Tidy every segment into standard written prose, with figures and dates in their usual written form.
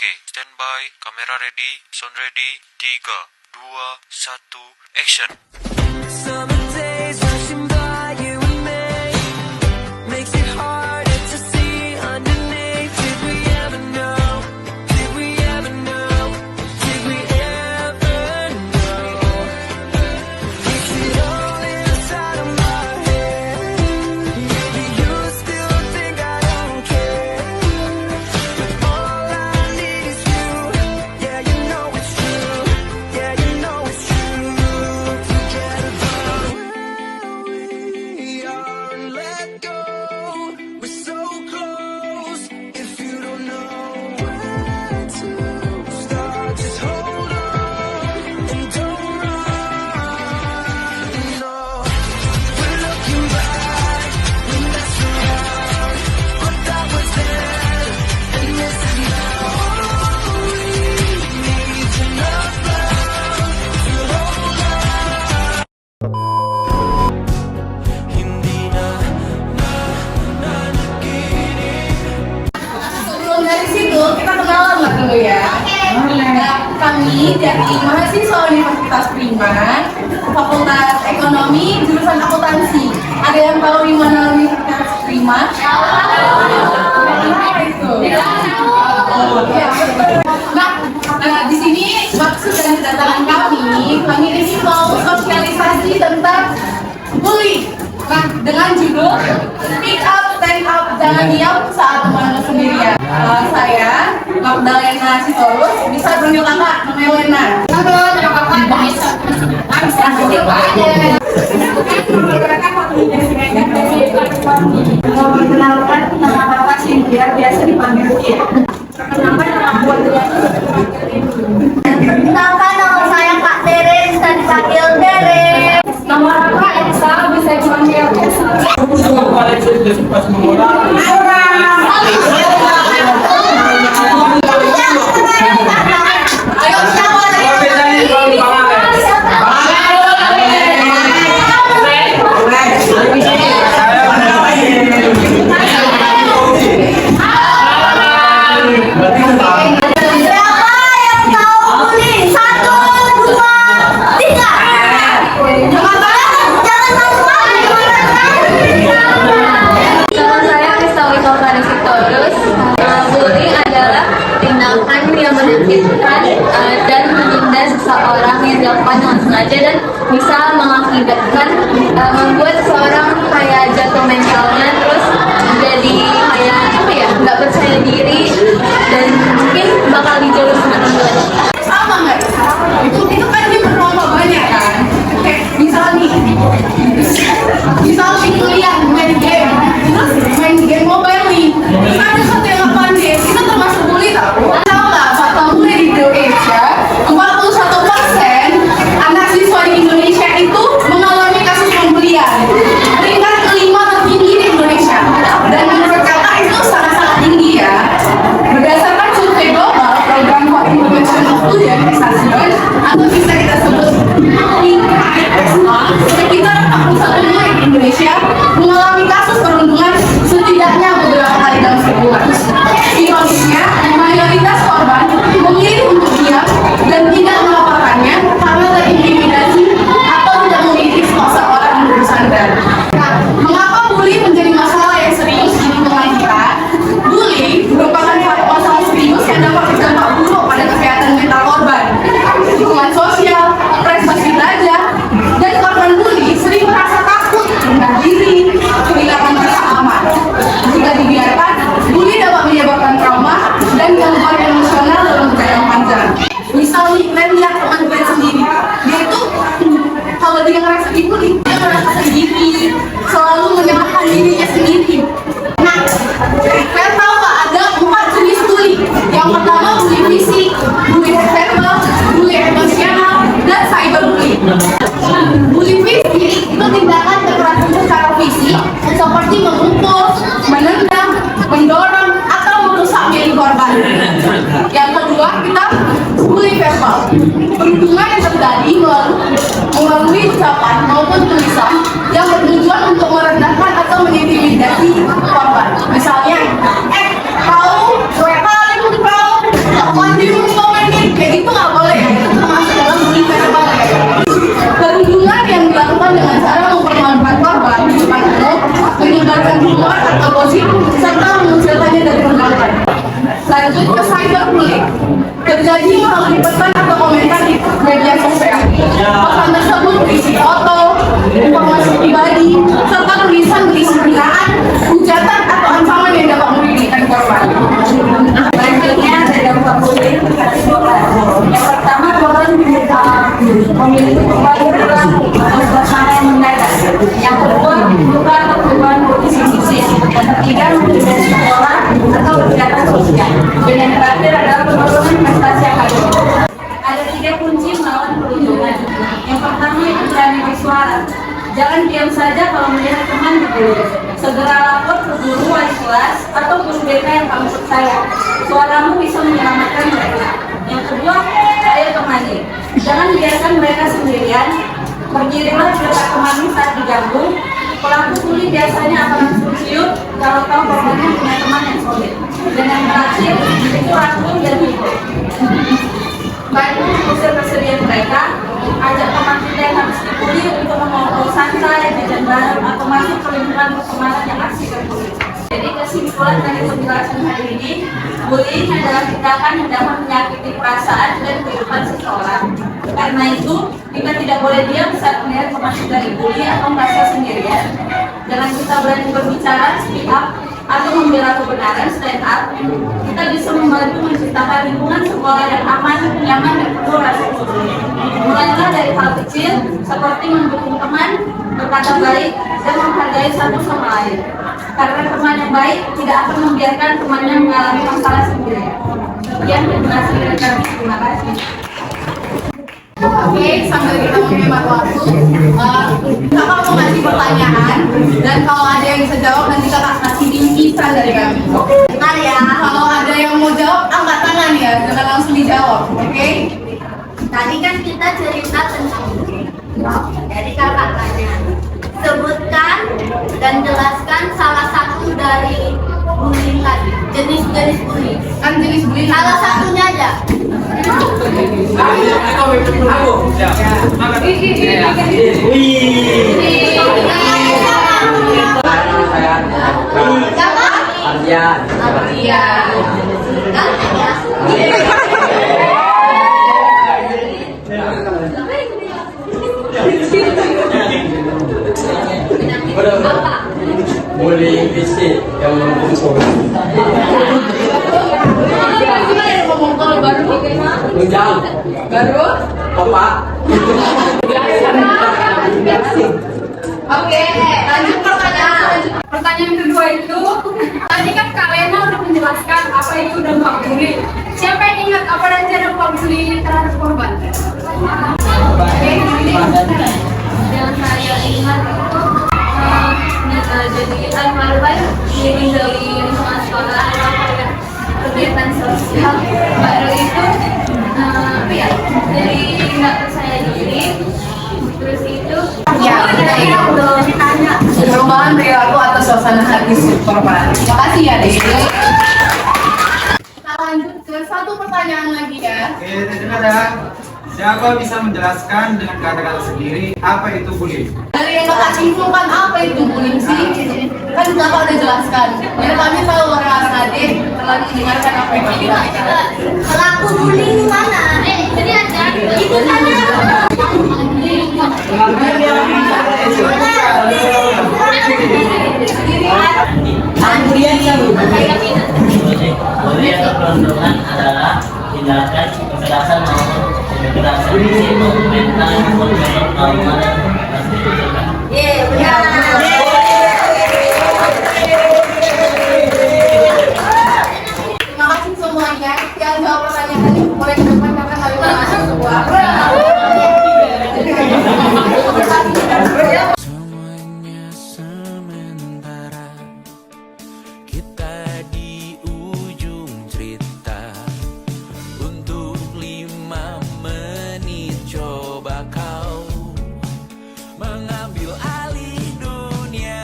Oke, standby, kamera ready, sound ready, 3, 2, 1, action. Summer days rushing by you and me, makes it harder to see underneath. Did we ever know? Did we ever know? Did we ever know? Is it all inside of my head? Maybe you still think I don't care, but all I need is you. Yeah, you know it's true. Yeah, you know it's true. Forget about where we are and let go. We're so close. If you don't know where to start, just hold on and don't run. No, we're looking back, we messed around, but that was then, and this is now. All we need enough love to hold on. Hindi na nakikinig. Sebelum dari situ kita kenalan lah dulu ya. Nah, kami dari mahasiswa Universitas Priman, Fakultas Ekonomi, jurusan akuntansi. Ada yang tahu di mana Universitas Priman? Apa itu? Oh, ya, betul. Nah, di sini maksud dan kedatangan kami ini mau sosialisasi tentang bully. Nah, dengan judul Speak Up, Stand Up, Jangan Diam Saat Teman Sendirian. Saya Magdalena Sitorus, bisa panggil kakak, namanya Lena. Halo, nama kakak bisa. Perkenalkan, nama kakak Cynthia, biasa dipanggil Cia. Perkenalkan, nama aku Adriana. Perkenalkan, nama saya Kak Tere, bisa dipanggil Tere. Nama kakak Elsa, bisa dipanggil Elsa. Dan menindas seseorang yang dilakukan dengan sengaja dan bisa mengakibatkan membuat seseorang kayak jatuh mentalnya, terus jadi kayak apa ya, nggak percaya diri dan mungkin bakal dijauhin sama teman. Sama nggak? Itu kan dia berlomba banyak kan? Kayak misal kuliah main game, terus main game mobile nih. Terus ada satu yang lakukan game, itu termasuk bully tau? Tahu nggak? Fakta bully di Indonesia, 41% anak siswa di Indonesia itu mengalami kasus pembulian. Peringkat kelima tertinggi di terjadi hal liputan atau komentar di media sosial. Pesan tersebut berisi foto, informasi pribadi, serta tulisan berisi hinaan, hujatan atau ancaman yang dapat merugikan korban. Selanjutnya ada dampak bullying terhadap korban. Yang pertama, korban memiliki perubahan atau suasana yang mendadak. Yang kedua, luka atau perubahan kondisi fisik. Yang ketiga, menjadi sekolah atau kegiatan sosial. Dan yang terakhir adalah penurunan prestasi akademik. Ada 3 kunci melawan perundungan. Yang pertama, berani bersuara. Jangan diam saja kalau melihat teman dibully. Segera lapor ke guru wali kelas atau guru BK yang kamu percaya. Suaramu bisa menyelamatkan mereka. Yang kedua, ayo temani. Jangan biarkan mereka sendirian. Berdirilah di dekat temanmu saat diganggu. Pelaku bully biasanya akan langsung ciut kalau tahu korbannya punya teman yang solid. Dan yang terakhir, itu rangkul dan hibur. Bantu usir kesedihan mereka, ajak teman kita yang habis dibully untuk mengobrol santai, jajan bareng, atau masuk ke lingkungan pertemanan yang asik dan positif. Jadi kesimpulan dari penjelasan hari ini, bullying adalah tindakan yang dapat menyakiti perasaan dan kehidupan seseorang. Karena itu, kita tidak boleh diam saat melihat teman kita dibully atau merasa sendirian. Dengan kita berani berbicara, speak up, atau membela kebenaran, stand up, kita bisa membantu menciptakan lingkungan sekolah yang aman, nyaman, dan penuh rasa syukur. Mulailah dari hal kecil, seperti mendukung teman, berkata baik, dan menghargai satu sama lain. Karena teman yang baik tidak akan membiarkan temannya mengalami masalah sendiri. Sekian penjelasan dari kami. Terima kasih. Oke, sambil kita menghemat waktu, kakak mau ngasih pertanyaan, dan kalau ada yang bisa jawab nanti kakak kasih bingkisan dari kami. Bentar ya, kalau ada yang mau jawab angkat tangan ya, jangan langsung dijawab, oke? Tadi kan kita cerita tentang bullying. Jadi kakak tanya, sebutkan dan jelaskan salah satu dari bullying tadi, jenis-jenis bullying. Kan jenis bullying Salah satunya aja. Bullying fisik yang memukul. Ujang. baru. Bapak. Oke, lanjut pertanyaan. Pertanyaan kedua itu, tadi kan Kak Lena udah menjelaskan apa itu dampak bullying. Siapa yang ingat apa aja dampak bullying terhadap korban? Oke, Yang saya ingat itu jadi almarhum ini dari lingkungan sekolah atau kegiatan sosial baru itu apa ya, jadi nggak percaya diri, terus itu ditanya perubahan perilaku atau suasana hati korban. Terima kasih ya Dek. Kita lanjut ke satu pertanyaan lagi ya. Oke, dengar ya. Siapa bisa menjelaskan dengan kata-kata sendiri apa itu bullying? Dari yang kakak simpulkan apa itu bullying sih? Kan kakak udah jelaskan. Jadi kami selalu merasa Dek telah mendengarkan apa yang kakak jelaskan. pelaku bullying mana? Jadi ada itu tanya. Bullying atau perundungan adalah tindakan kekerasan maupun kekerasan fisik maupun mental yang menyebabkan trauma dan pasti juga. Terima kasih semuanya. Yang jawab pertanyaan tadi boleh ke depan karena kami masuk sebuah. Semuanya sementara, kita di ujung cerita. Untuk 5 menit coba kau mengambil alih dunia.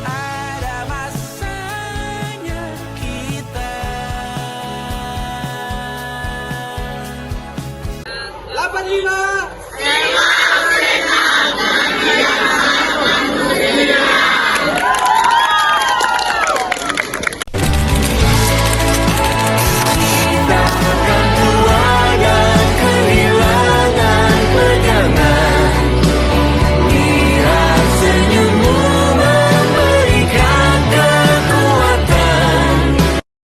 Ada masanya kita 85